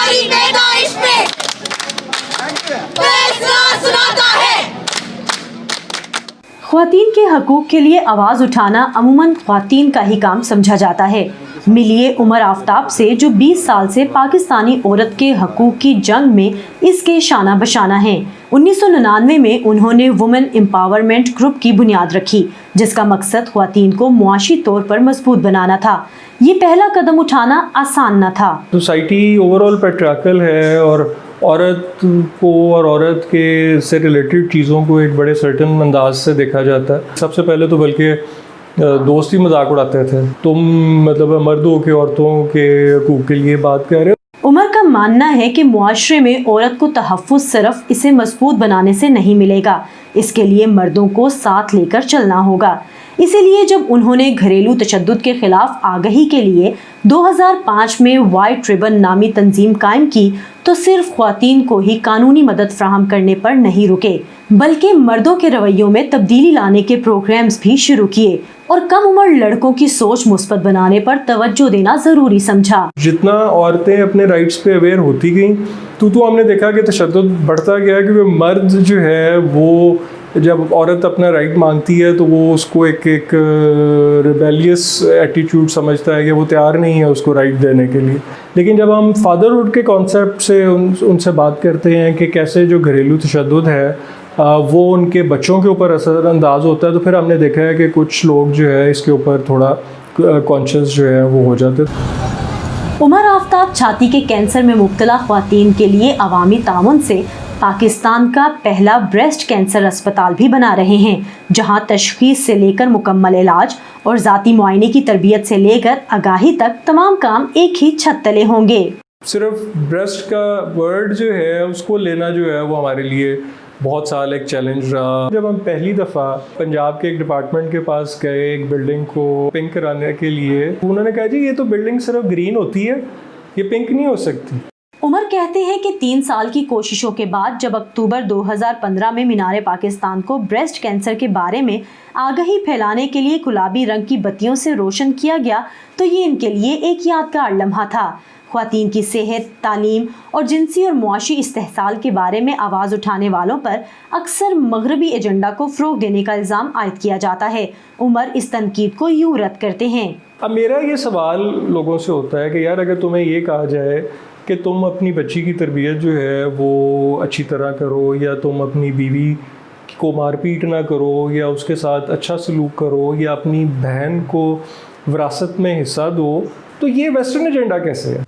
हमारी पैदाइश पे फैसला सुनाता है। ख्वातीन के हकूक़ के लिए आवाज़ उठाना अमूमन ख्वातीन का ही काम समझा जाता है। मिलिए उमर आफ्ताब से जो 20 साल से पाकिस्तानी औरत के हकूक़ की जंग में इसके शाना बशाना हैं। 1999 में उन्होंने वुमेन एम्पावरमेंट ग्रुप की बुनियाद रखी, जिसका मकसद ख्वातीन को मुआशी तौर पर मजबूत बनाना था। ये पहला कदम उठाना आसान न था। सोसाइटी ओवरऑल पैट्रियार्कल है और औरत को और औरत के से रिलेटेड चीज़ों को एक बड़े सर्टन अंदाज से देखा जाता है। सबसे पहले तो बल्कि दोस्त ही मजाक उड़ाते थे, तुम मतलब मर्दों के औरतों के हकूक़ के लिए बात कर रहे हो। उमर का मानना है कि मुआशरे में औरत को तहफ़्फ़ुज़ सिर्फ इसे मजबूत बनाने से नहीं मिलेगा, इसके लिए मर्दों को साथ लेकर चलना होगा। इसीलिए जब उन्होंने घरेलू तशद्दुद के खिलाफ आगही के लिए 2005 में वाइट रिबन नामी तंजीम कायम की, तो सिर्फ ख्वातीन को ही कानूनी मदद फ्राहम करने पर नहीं रुके, बल्कि मर्दों के रवैयों में तब्दीली लाने के प्रोग्राम्स भी शुरू किए और कम उम्र लड़कों की सोच मुस्बत बनाने पर तवज्जो देना जरूरी समझा। जितना औरतें अपने राइट्स पे अवेयर होती गई तो हमने देखा कि तशद्दुद बढ़ता गया, क्योंकि मर्द जो है वो जब औरत अपना राइट मांगती है तो वो उसको एक रिबेलियस एटीट्यूड समझता है कि वो तैयार नहीं है उसको राइट देने के लिए। लेकिन जब हम फादरहुड के कॉन्सेप्ट से उनसे बात करते हैं कि कैसे जो घरेलू तशद्दुद है वो उनके बच्चों के ऊपर असरअंदाज होता है, तो फिर हमने देखा है कि कुछ लोग जो है इसके ऊपर थोड़ा कॉन्शियस जो है वो हो जाते हैं। उमर आफ्ताब छाती के कैंसर में मुब्तला ख्वातीन के लिए अवामी ताउन से पाकिस्तान का पहला ब्रेस्ट कैंसर अस्पताल भी बना रहे हैं, जहां तशखीस से लेकर मुकम्मल इलाज और ज़ाती मुआयने की तरबियत से लेकर आगाही तक तमाम काम एक ही छत तले होंगे। सिर्फ ब्रेस्ट का वर्ड जो है उसको लेना जो है वो हमारे लिए बहुत साल एक चैलेंज रहा। जब हम पहली दफ़ा पंजाब के एक डिपार्टमेंट के पास गए एक बिल्डिंग को पिंक कराने के लिए, उन्होंने कहा जी ये तो बिल्डिंग सिर्फ ग्रीन होती है, ये पिंक नहीं हो सकती। उमर कहते हैं कि 3 साल की कोशिशों के बाद जब अक्टूबर 2015 में मीनारे पाकिस्तान को ब्रेस्ट कैंसर के बारे में आगाही फैलाने के लिए गुलाबी रंग की बत्तियों से रोशन किया गया, तो ये इनके लिए एक यादगार लम्हा था। ख्वातीन की सेहत, तालीम और जिनसी और मुआशी इस्तेहसाल के बारे में आवाज़ उठाने वालों पर अक्सर मगरबी एजेंडा को फ़रोग़ देने का इल्ज़ाम आयद किया जाता है। उमर इस तनकीद को यूँ रद्द करते हैं। अब मेरा ये सवाल लोगों से होता है कि यार अगर तुम्हें ये कहा जाए कि तुम अपनी बच्ची की तरबियत जो है वो अच्छी तरह करो, या तुम अपनी बीवी को मारपीट ना करो, या उसके साथ अच्छा सलूक करो, या अपनी बहन को विरासत में हिस्सा दो, तो ये वेस्टर्न एजेंडा कैसे है?